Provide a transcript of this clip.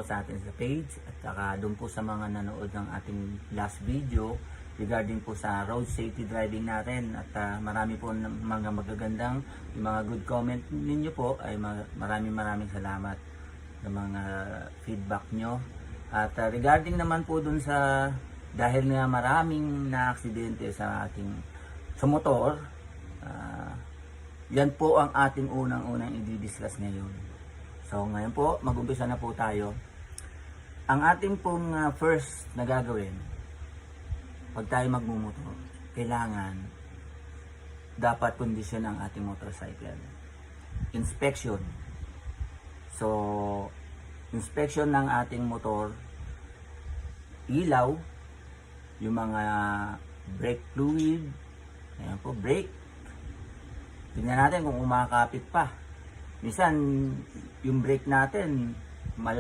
po sa atin sa page at saka doon po sa mga nanood ng ating last video regarding po sa road safety driving natin. At marami po mga magagandang, yung mga good comment ninyo po ay maraming salamat sa mga feedback nyo. At regarding naman po dun sa, dahil nga maraming na-aksidente sa motor, yan po ang ating unang i-discuss ngayon. So ngayon po, mag-umpisa na po tayo. Ang ating pong first na gagawin, pag tayo magmumotor, kailangan dapat kondisyon ang ating motorcycle. Inspection. So, inspection ng ating motor, ilaw, yung mga brake fluid, ayan po, brake. Tingnan natin kung umakapit pa. Minsan, yung brake natin, malalim.